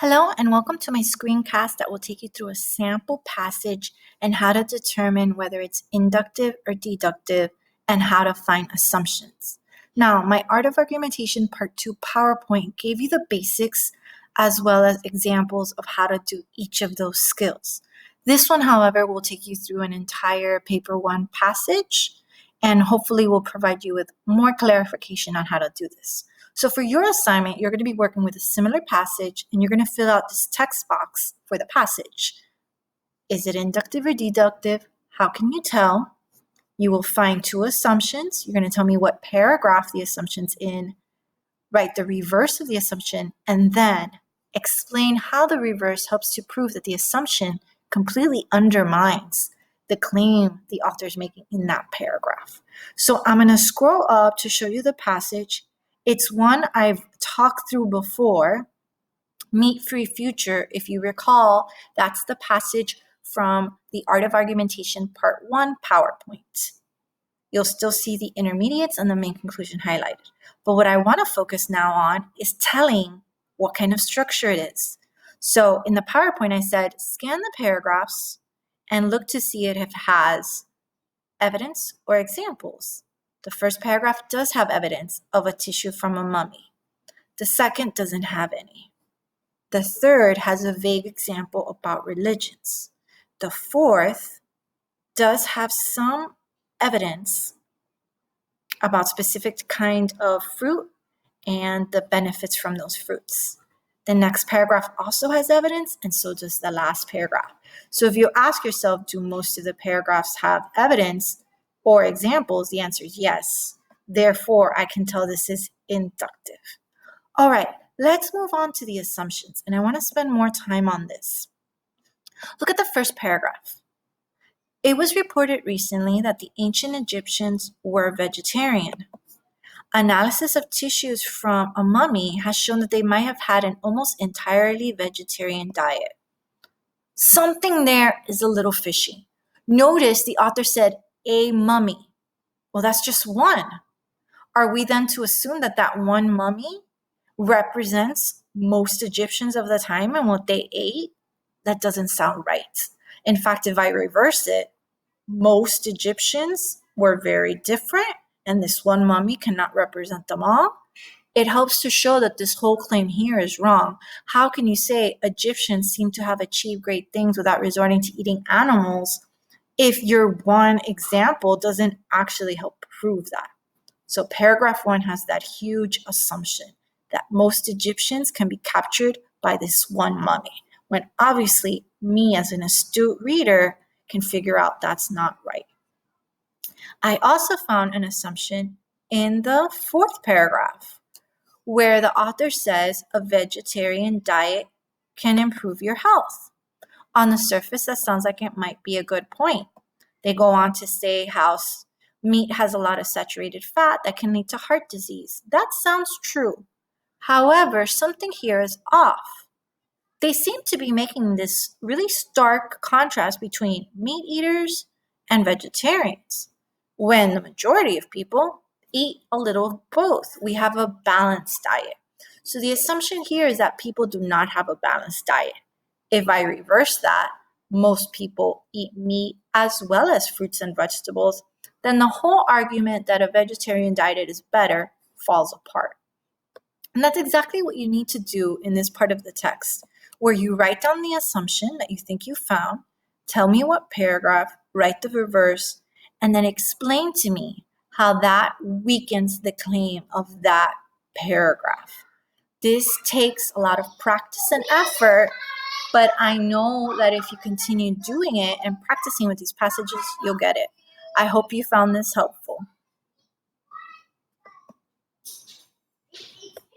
Hello and welcome to my screencast that will take you through a sample passage and how to determine whether it's inductive or deductive and how to find assumptions. Now, my Art of Argumentation Part 2 PowerPoint gave you the basics as well as examples of how to do each of those skills. This one, however, will take you through an entire Paper 1 passage and hopefully will provide you with more clarification on how to do this. So for your assignment, you're going to be working with a similar passage and you're going to fill out this text box for the passage. Is it inductive or deductive? How can you tell? You will find two assumptions. You're going to tell me what paragraph the assumption's in, write the reverse of the assumption, and then explain how the reverse helps to prove that the assumption completely undermines the claim the author is making in that paragraph. So I'm going to scroll up to show you the passage. It's one I've talked through before, Meat-Free Future. If you recall, that's the passage from the Art of Argumentation Part 1 PowerPoint. You'll still see the intermediates and the main conclusion highlighted. But what I want to focus now on is telling what kind of structure it is. So in the PowerPoint, I said, scan the paragraphs and look to see if it has evidence or examples. The first paragraph does have evidence of a tissue from a mummy. The second doesn't have any. The third has a vague example about religions. The fourth does have some evidence about specific kind of fruit and the benefits from those fruits. The next paragraph also has evidence, and so does the last paragraph. So if you ask yourself, do most of the paragraphs have evidence or examples, the answer is yes. Therefore, I can tell this is inductive. All right, let's move on to the assumptions, and I want to spend more time on this. Look at the first paragraph. It was reported recently that the ancient Egyptians were vegetarian. Analysis of tissues from a mummy has shown that they might have had an almost entirely vegetarian diet. Something there is a little fishy. Notice the author said a mummy. Well, that's just one. Are we then to assume that that one mummy represents most Egyptians of the time and what they ate? That doesn't sound right. In fact, if I reverse it, most Egyptians were very different, and this one mummy cannot represent them all. It helps to show that this whole claim here is wrong. How can you say Egyptians seem to have achieved great things without resorting to eating animals if your one example doesn't actually help prove that? So paragraph 1 has that huge assumption that most Egyptians can be captured by this one mummy, when obviously me as an astute reader can figure out that's not right. I also found an assumption in the fourth paragraph where the author says a vegetarian diet can improve your health. On the surface, that sounds like it might be a good point. They go on to say how meat has a lot of saturated fat that can lead to heart disease. That sounds true. However, something here is off. They seem to be making this really stark contrast between meat eaters and vegetarians, when the majority of people eat a little of both. We have a balanced diet. So the assumption here is that people do not have a balanced diet. If I reverse that, most people eat meat as well as fruits and vegetables, then the whole argument that a vegetarian diet is better falls apart. And that's exactly what you need to do in this part of the text, where you write down the assumption that you think you found, tell me what paragraph, write the reverse, and then explain to me how that weakens the claim of that paragraph. This takes a lot of practice and effort, but I know that if you continue doing it and practicing with these passages, you'll get it. I hope you found this helpful.